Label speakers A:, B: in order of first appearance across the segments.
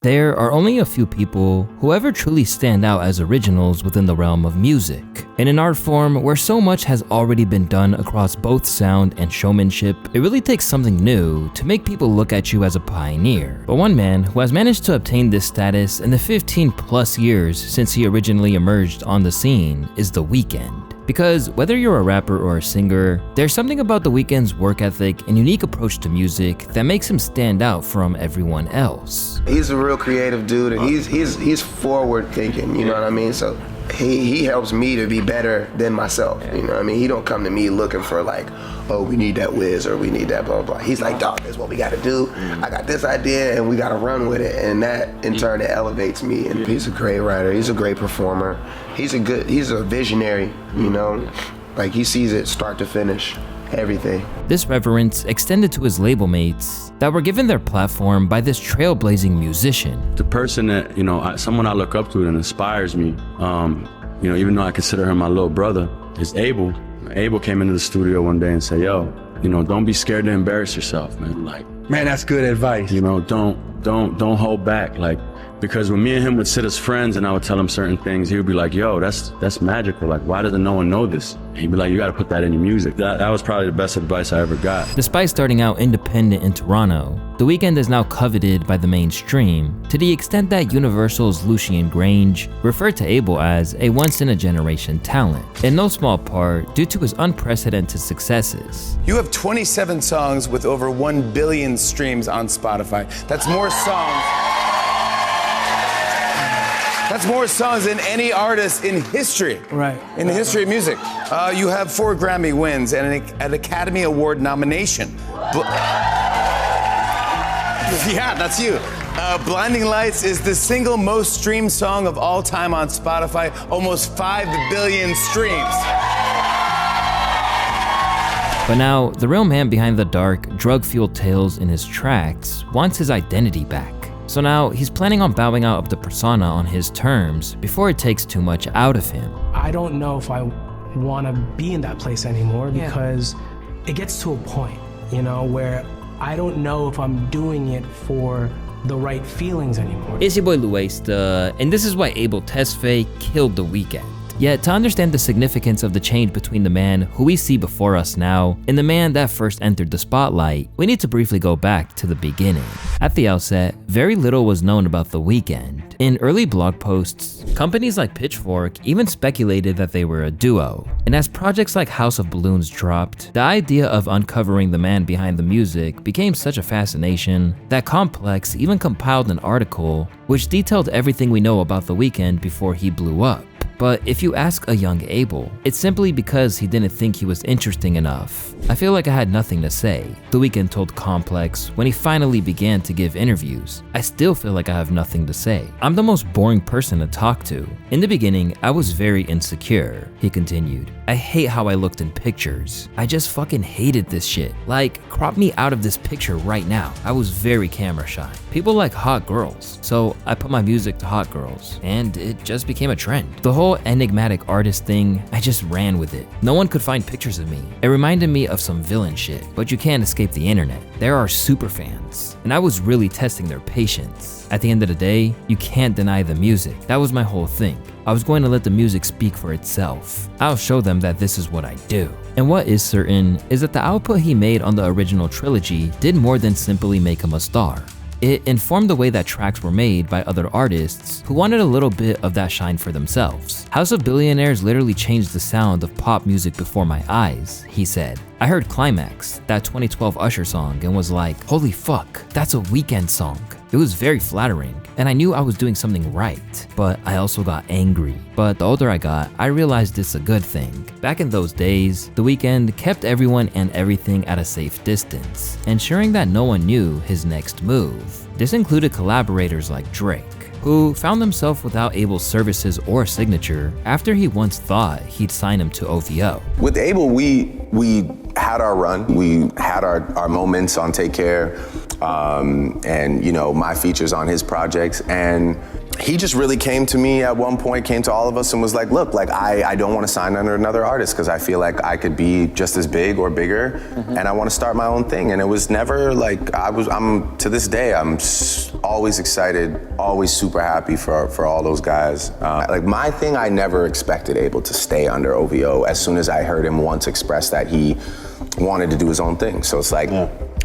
A: There are only a few people who ever truly stand out as originals within the realm of music. In an art form where so much has already been done across both sound and showmanship, it really takes something new to make people look at you as a pioneer. But one man who has managed to obtain this status in the 15 plus years since he originally emerged on the scene is The Weeknd. Because whether you're a rapper or a singer, there's something about The Weeknd's work ethic and unique approach to music that makes him stand out from everyone else.
B: He's a real creative dude, and he's forward thinking, you know what I mean? So he helps me to be better than myself, you know what I mean? He don't come to me looking for like, oh, we need that whiz or we need that blah, blah, blah. He's like, dog, that's what we gotta do. I got this idea and we gotta run with it. And that in turn, it elevates me. And he's a great writer, he's a great performer. He's a visionary, you know? Like he sees it start to finish, everything.
A: This reverence extended to his label mates that were given their platform by this trailblazing musician.
C: The person that, someone I look up to that inspires me, even though I consider him my little brother, is Abel. Abel came into the studio one day and said, yo, don't be scared to embarrass yourself, man. Like,
D: man, that's good advice.
C: Don't hold back. Like, because when me and him would sit as friends and I would tell him certain things, he would be like, yo, that's magical. Like, why doesn't no one know this? And he'd be like, you gotta put that in your music. That was probably the best advice I ever got.
A: Despite starting out independent in Toronto, The Weeknd is now coveted by the mainstream to the extent that Universal's Lucian Grange referred to Abel as a once-in-a-generation talent, in no small part due to his unprecedented successes.
E: You have 27 songs with over 1 billion streams on Spotify. That's more songs than any artist in history.
D: Right.
E: In the history of music. You have 4 Grammy wins and an Academy Award nomination. Yeah, that's you. Blinding Lights is the single most streamed song of all time on Spotify. Almost 5 billion streams.
A: But now, the real man behind the dark, drug-fueled tales in his tracks wants his identity back. So now, he's planning on bowing out of the persona on his terms before it takes too much out of him.
F: I don't know if I want to be in that place anymore because it gets to a point, where I don't know if I'm doing it for the right feelings anymore.
A: It's your boy Louaista, and this is why Abel Tesfaye killed The Weeknd. Yet, to understand the significance of the change between the man who we see before us now and the man that first entered the spotlight, we need to briefly go back to the beginning. At the outset, very little was known about The Weeknd. In early blog posts, companies like Pitchfork even speculated that they were a duo. And as projects like House of Balloons dropped, the idea of uncovering the man behind the music became such a fascination that Complex even compiled an article which detailed everything we know about The Weeknd before he blew up. But if you ask a young Abel, it's simply because he didn't think he was interesting enough. I feel like I had nothing to say, The Weeknd told Complex when he finally began to give interviews. I still feel like I have nothing to say. I'm the most boring person to talk to. In the beginning, I was very insecure, he continued. I hate how I looked in pictures. I just fucking hated this shit. Like, crop me out of this picture right now. I was very camera shy. People like hot girls, so I put my music to hot girls, and it just became a trend. The whole enigmatic artist thing, I just ran with it. No one could find pictures of me. It reminded me of some villain shit, but you can't escape the internet. There are super fans, and I was really testing their patience. At the end of the day, you can't deny the music. That was my whole thing. I was going to let the music speak for itself. I'll show them that this is what I do. And what is certain is that the output he made on the original trilogy did more than simply make him a star. It informed the way that tracks were made by other artists who wanted a little bit of that shine for themselves. House of Billionaires literally changed the sound of pop music before my eyes, he said. I heard Climax, that 2012 Usher song, and was like, holy fuck, that's a Weeknd song. It was very flattering, and I knew I was doing something right, but I also got angry. But the older I got, I realized it's a good thing. Back in those days, The Weeknd kept everyone and everything at a safe distance, ensuring that no one knew his next move. This included collaborators like Drake, who found himself without Abel's services or signature after he once thought he'd sign him to OVO.
G: With Abel, we had our run. We
D: had our moments on Take Care, and you know, my features on his projects, and he just really came to me at one point, came to all of us and was like, look, like I don't want to sign under another artist because I feel like I could be just as big or bigger, and I want to start my own thing. And it was never like, I'm to this day, I'm always excited, always super happy for all those guys. Like my thing, I never expected Abel to stay under OVO as soon as I heard him once express that he wanted to do his own thing. So it's like,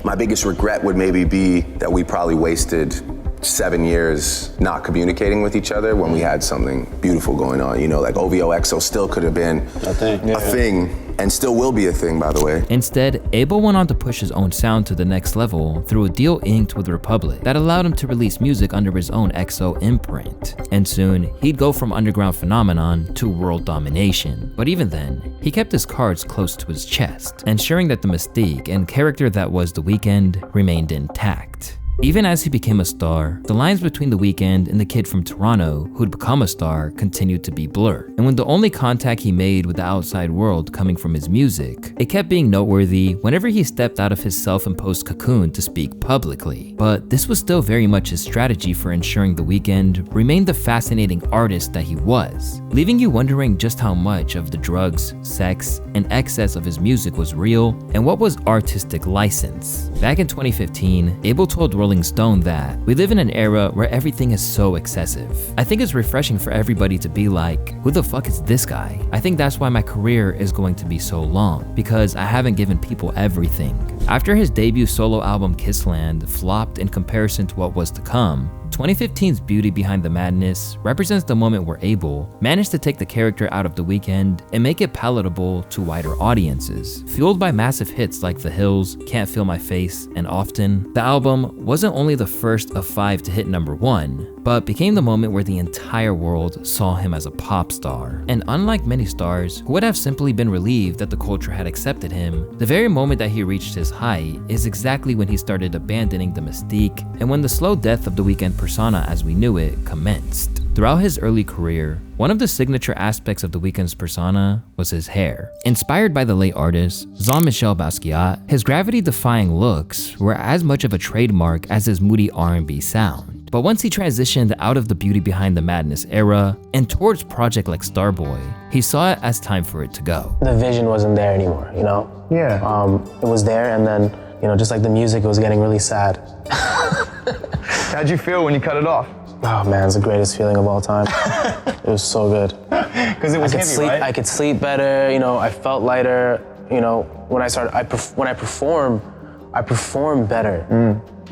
D: my biggest regret would maybe be that we probably wasted 7 years not communicating with each other when we had something beautiful going on. You know, like OVO XO still could have been a thing, and still will be a thing, by the way.
A: Instead, Abel went on to push his own sound to the next level through a deal inked with Republic that allowed him to release music under his own XO imprint. And soon, he'd go from underground phenomenon to world domination. But even then, he kept his cards close to his chest, ensuring that the mystique and character that was The Weeknd remained intact. Even as he became a star, the lines between The Weeknd and the kid from Toronto who'd become a star continued to be blurred. And when the only contact he made with the outside world coming from his music, it kept being noteworthy whenever he stepped out of his self-imposed cocoon to speak publicly. But this was still very much his strategy for ensuring The Weeknd remained the fascinating artist that he was, leaving you wondering just how much of the drugs, sex, and excess of his music was real and what was artistic license. Back in 2015, Abel told Rolling Stone that we live in an era where everything is so excessive. I think it's refreshing for everybody to be like, who the fuck is this guy? I think that's why my career is going to be so long, because I haven't given people everything. After his debut solo album Kissland flopped in comparison to what was to come, 2015's Beauty Behind the Madness represents the moment where Abel managed to take the character out of The Weeknd and make it palatable to wider audiences. Fueled by massive hits like The Hills, Can't Feel My Face, and Often, the album wasn't only the first of 5 to hit #1, but became the moment where the entire world saw him as a pop star. And unlike many stars who would have simply been relieved that the culture had accepted him, the very moment that he reached his height is exactly when he started abandoning the mystique and when the slow death of The Weeknd persona as we knew it commenced. Throughout his early career, one of the signature aspects of The Weeknd's persona was his hair. Inspired by the late artist Jean-Michel Basquiat, his gravity-defying looks were as much of a trademark as his moody R&B sound. But once he transitioned out of the Beauty Behind the Madness era and towards projects like Starboy, he saw it as time for it to go.
F: The vision wasn't there anymore, you know?
B: Yeah.
F: It was there, and then, you know, just like the music, it was getting really sad.
G: How'd you feel when you cut it off?
F: Oh man, it's the greatest feeling of all time. It was so good.
G: Because it was heavy, right?
F: I could sleep better, you know, I felt lighter, you know, when I perform better,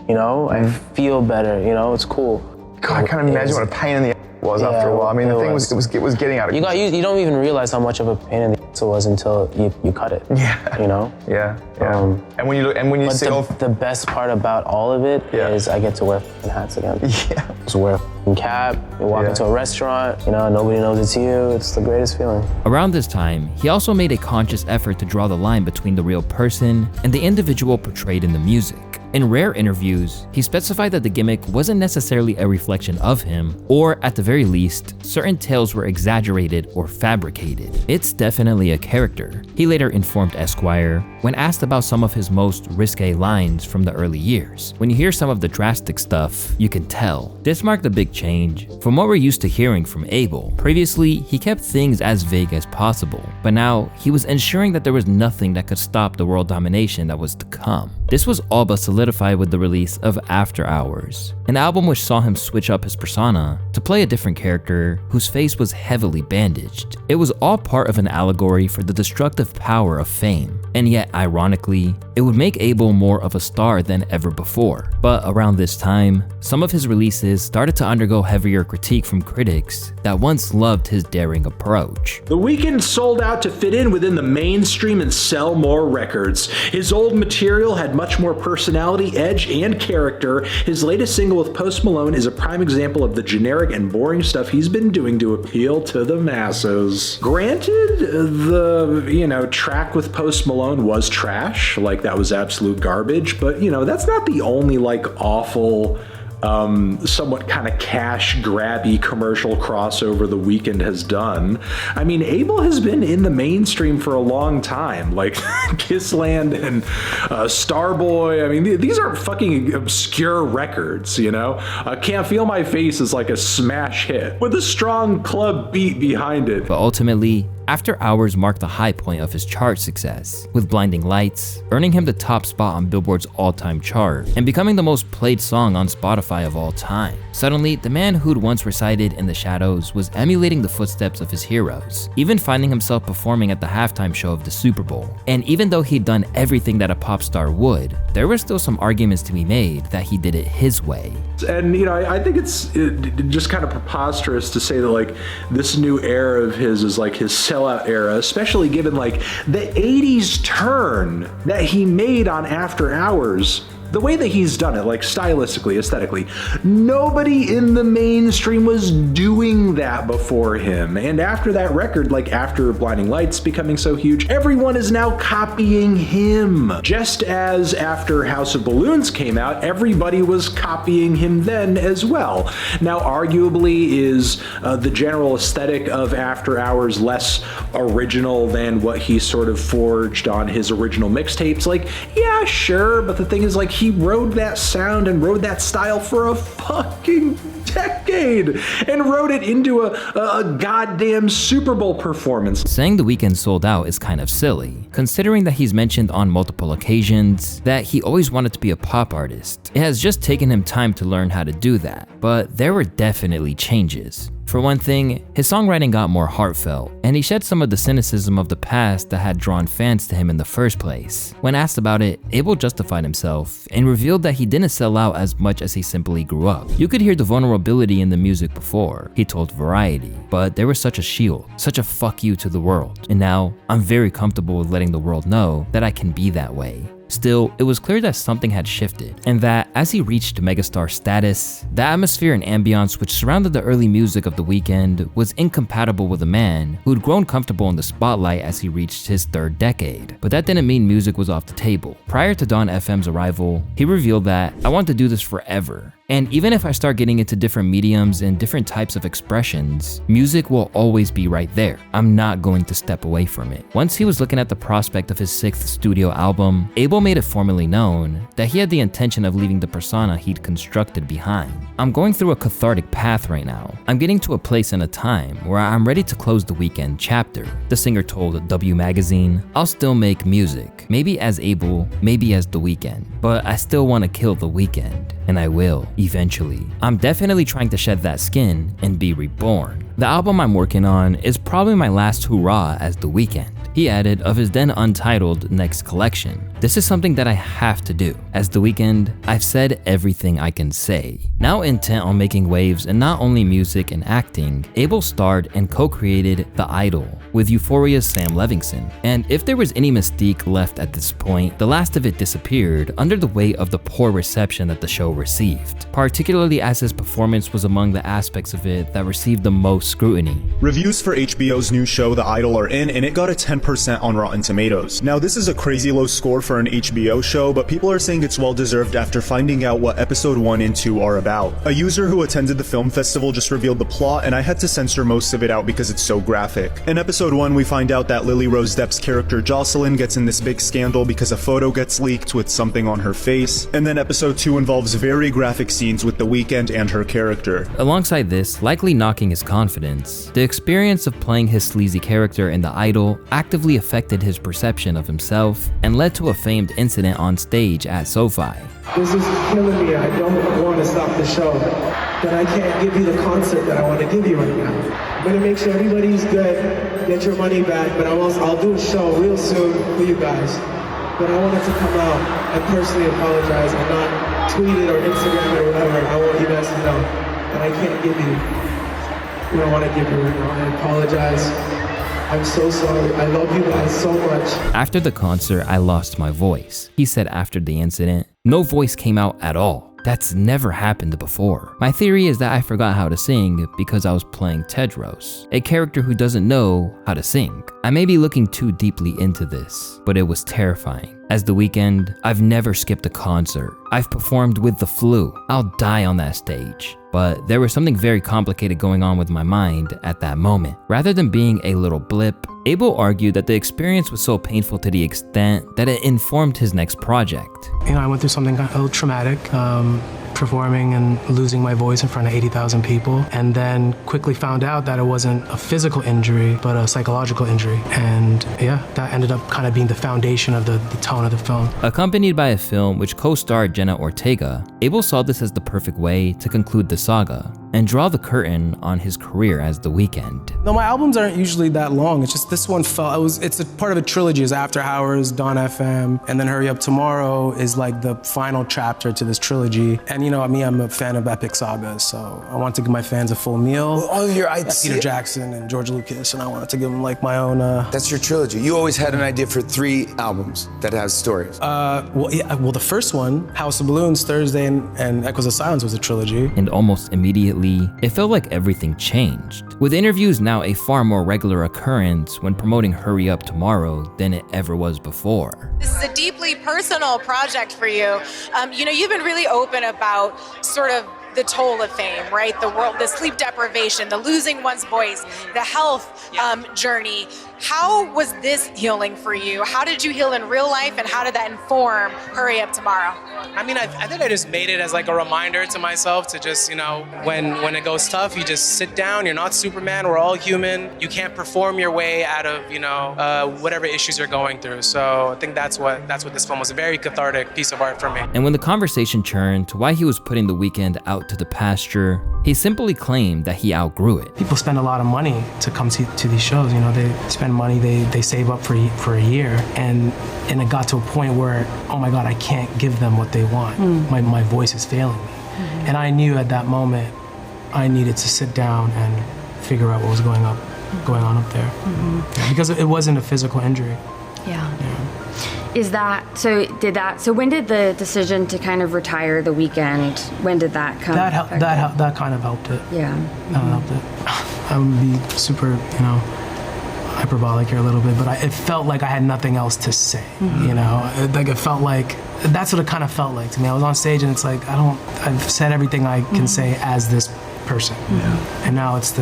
F: you know, I feel better, you know, it's cool.
G: God, I can't imagine what a pain in the was after a while. I mean, the thing was getting out of control.
F: You don't even realize how much of a pain in the it was until you cut it.
G: Yeah.
F: You know?
G: Yeah. And when you see
F: the best part about all of it is I get to wear hats again.
G: Yeah.
F: Just wear a cap, you walk into a restaurant, you know, nobody knows it's you. It's the greatest feeling.
A: Around this time, he also made a conscious effort to draw the line between the real person and the individual portrayed in the music. In rare interviews, he specified that the gimmick wasn't necessarily a reflection of him, or at the very least, certain tales were exaggerated or fabricated. It's definitely a character. He later informed Esquire when asked about some of his most risque lines from the early years. When you hear some of the drastic stuff, you can tell. This marked a big change from what we're used to hearing from Abel. Previously, he kept things as vague as possible, but now he was ensuring that there was nothing that could stop the world domination that was to come. This was all but solidified with the release of After Hours, an album which saw him switch up his persona to play a different character whose face was heavily bandaged. It was all part of an allegory for the destructive power of fame, and yet ironically, it would make Abel more of a star than ever before. But around this time, some of his releases started to undergo heavier critique from critics that once loved his daring approach.
H: The Weeknd sold out to fit in within the mainstream and sell more records. His old material had much more personality, edge, and character. His latest single with Post Malone is a prime example of the generic and boring stuff he's been doing to appeal to the masses. Granted, the, track with Post Malone was trash, like that was absolute garbage, but that's not the only awful somewhat kind of cash grabby commercial crossover The Weeknd has done. I mean, Abel has been in the mainstream for a long time, like Kissland and Starboy. I mean, these are fucking obscure records, you know? Can't Feel My Face is like a smash hit with a strong club beat behind it.
A: But ultimately, After Hours marked the high point of his chart success, with Blinding Lights earning him the top spot on Billboard's all-time chart and becoming the most played song on Spotify of all time. Suddenly, the man who'd once resided in the shadows was emulating the footsteps of his heroes, even finding himself performing at the halftime show of the Super Bowl. And even though he'd done everything that a pop star would, there were still some arguments to be made that he did it his way.
H: And you know, I think it's just kind of preposterous to say that like this new era of his is like his sellout era, especially given like the 80s turn that he made on After Hours. The way that he's done it, like stylistically, aesthetically, nobody in the mainstream was doing that before him. And after that record, like after Blinding Lights becoming so huge, everyone is now copying him. Just as after House of Balloons came out, everybody was copying him then as well. Now, arguably, is the general aesthetic of After Hours less original than what he sort of forged on his original mixtapes? Like, yeah, sure, but the thing is, like, he rode that sound and rode that style for a fucking decade and wrote it into a goddamn Super Bowl performance.
A: Saying The Weeknd sold out is kind of silly, considering that he's mentioned on multiple occasions that he always wanted to be a pop artist. It has just taken him time to learn how to do that, but there were definitely changes. For one thing, his songwriting got more heartfelt, and he shed some of the cynicism of the past that had drawn fans to him in the first place. When asked about it, Abel justified himself and revealed that he didn't sell out as much as he simply grew up. You could hear the vulnerability in the music before, he told Variety, but there was such a shield, such a fuck you to the world, and now I'm very comfortable with letting the world know that I can be that way. Still, it was clear that something had shifted, and that as he reached megastar status, the atmosphere and ambiance which surrounded the early music of The Weeknd was incompatible with a man who'd grown comfortable in the spotlight as he reached his third decade. But that didn't mean music was off the table. Prior to Dawn FM's arrival, he revealed that, "I want to do this forever. And even if I start getting into different mediums and different types of expressions, music will always be right there. I'm not going to step away from it." Once he was looking at the prospect of his 6th studio album, Abel made it formally known that he had the intention of leaving the persona he'd constructed behind. "I'm going through a cathartic path right now. I'm getting to a place and a time where I'm ready to close the Weeknd chapter," the singer told W Magazine. "I'll still make music, maybe as Abel, maybe as The Weeknd, but I still want to kill The Weeknd. And I will, eventually. I'm definitely trying to shed that skin and be reborn. The album I'm working on is probably my last hurrah as The Weeknd," he added of his then untitled next collection. "This is something that I have to do. As The Weeknd, I've said everything I can say." Now intent on making waves in not only music and acting, Abel starred and co-created The Idol with Euphoria's Sam Levinson. And if there was any mystique left at this point, the last of it disappeared under the weight of the poor reception that the show received, particularly as his performance was among the aspects of it that received the most scrutiny.
I: Reviews for HBO's new show The Idol are in, and it got a 10% on Rotten Tomatoes. Now this is a crazy low score for an HBO show, but people are saying it's well deserved after finding out what episode 1 and 2 are about. A user who attended the film festival just revealed the plot, and I had to censor most of it out because it's so graphic. In episode 1, we find out that Lily Rose Depp's character Jocelyn gets in this big scandal because a photo gets leaked with something on her face, and then episode 2 involves very graphic scenes with The Weeknd and her character.
A: Alongside this, likely knocking his confidence, the experience of playing his sleazy character in The Idol actively affected his perception of himself and led to a famed incident on stage at SoFi.
J: "This is killing me. I don't want to stop the show, but I can't give you the concert that I want to give you right now. I'm going to make sure everybody's good, get your money back, but I'll do a show real soon for you guys. But I wanted to come out and personally apologize and not tweet it or Instagram it or whatever. I want you guys to know that I can't give you what I want to give you right now. I apologize. I'm so sorry. I love you guys so much."
A: After the concert, I lost my voice, he said after the incident. "No voice came out at all. That's never happened before. My theory is that I forgot how to sing because I was playing Tedros, a character who doesn't know how to sing. I may be looking too deeply into this, but it was terrifying. As The Weeknd, I've never skipped a concert. I've performed with the flu. I'll die on that stage. But there was something very complicated going on with my mind at that moment. Rather than being a little blip, Abel argued that the experience was so painful to the extent that it informed his next project.
F: I went through something a little traumatic, performing and losing my voice in front of 80,000 people, and then quickly found out that it wasn't a physical injury, but a psychological injury. And yeah, that ended up kind of being the foundation of the tone of the film.
A: Accompanied by a film which co-starred Jenna Ortega, Abel saw this as the perfect way to conclude the saga and draw the curtain on his career as The Weeknd.
F: No, my albums aren't usually that long. It's just this one it's a part of a trilogy. It's After Hours, Dawn FM, and then Hurry Up Tomorrow is like the final chapter to this trilogy. And I'm a fan of epic sagas, so I want to give my fans a full meal. Peter Jackson and George Lucas, and I wanted to give them like my own.
E: That's your trilogy. You always had an idea for 3 albums that has stories.
F: Well, the first one, House of Balloons, Thursday, and Echoes of Silence was a trilogy.
A: And almost immediately, it felt like everything changed. With interviews now a far more regular occurrence when promoting Hurry Up Tomorrow than it ever was before.
K: This is a deeply personal project for you. You've been really open about sort of the toll of fame, right? The sleep deprivation, the losing one's voice, the health journey. How was this healing for you? How did you heal in real life, and how did that inform Hurry Up Tomorrow?
F: I think I just made it as like a reminder to myself to just, when it goes tough, you just sit down. You're not Superman. We're all human. You can't perform your way out of, whatever issues you're going through. So I think that's what this film was, a very cathartic piece of art for me.
A: And when the conversation turned to why he was putting The Weeknd out to the pasture, he simply claimed that he outgrew it.
F: People spend a lot of money to come to these shows. They spend money, they save up for a year, and it got to a point where, oh my God, I can't give them what they want. My voice is failing me. And I knew at that moment I needed to sit down and figure out what was going on up there. Yeah, because it wasn't a physical injury.
L: Yeah. So when did the decision to kind of retire The Weeknd, when did that come?
F: That kind of helped it.
L: Yeah.
F: That helped it. I would be super, hyperbolic here a little bit, but it felt like I had nothing else to say. Like it felt like, that's what it kind of felt like to me. I was on stage and it's like, I've said everything I can say as this person. And now it's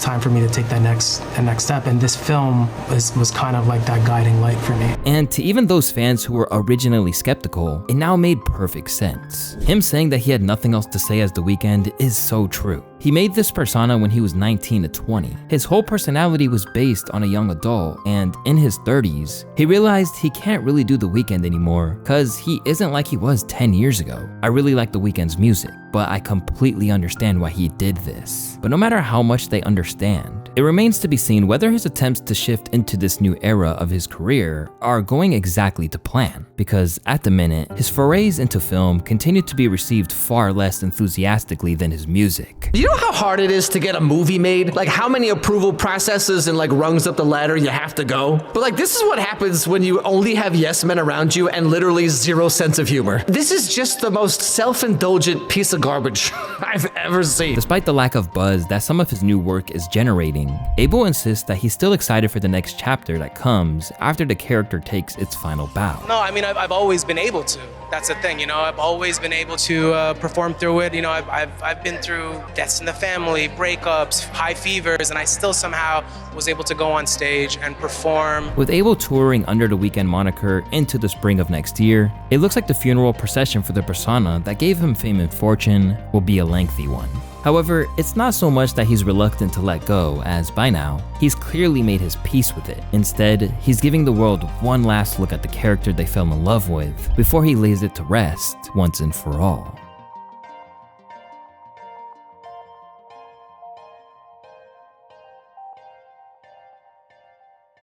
F: time for me to take that next step, and this film was kind of like that guiding light for me.
A: And to even those fans who were originally skeptical, it now made perfect sense. Him saying that he had nothing else to say as The Weeknd is so true. He made this persona when he was 19 to 20. His whole personality was based on a young adult, and in his 30s, he realized he can't really do The Weeknd anymore because he isn't like he was 10 years ago. I really like The Weeknd's music, but I completely understand why he did this. But no matter how much they understand, it remains to be seen whether his attempts to shift into this new era of his career are going exactly to plan, because at the minute, his forays into film continue to be received far less enthusiastically than his music.
M: You know how hard it is to get a movie made? Like how many approval processes and like rungs up the ladder you have to go? But like this is what happens when you only have yes men around you and literally zero sense of humor. This is just the most self-indulgent piece of garbage I've ever seen.
A: Despite the lack of buzz that some of his new work is generating, Abel insists that he's still excited for the next chapter that comes after the character takes its final bow.
F: No, I've always been able to. That's the thing, I've always been able to perform through it. I've been through deaths in the family, breakups, high fevers, and I still somehow was able to go on stage and perform.
A: With Abel touring under the Weeknd moniker into the spring of next year, it looks like the funeral procession for the persona that gave him fame and fortune will be a lengthy one. However, it's not so much that he's reluctant to let go, as by now, he's clearly made his peace with it. Instead, he's giving the world one last look at the character they fell in love with before he lays it to rest once and for all.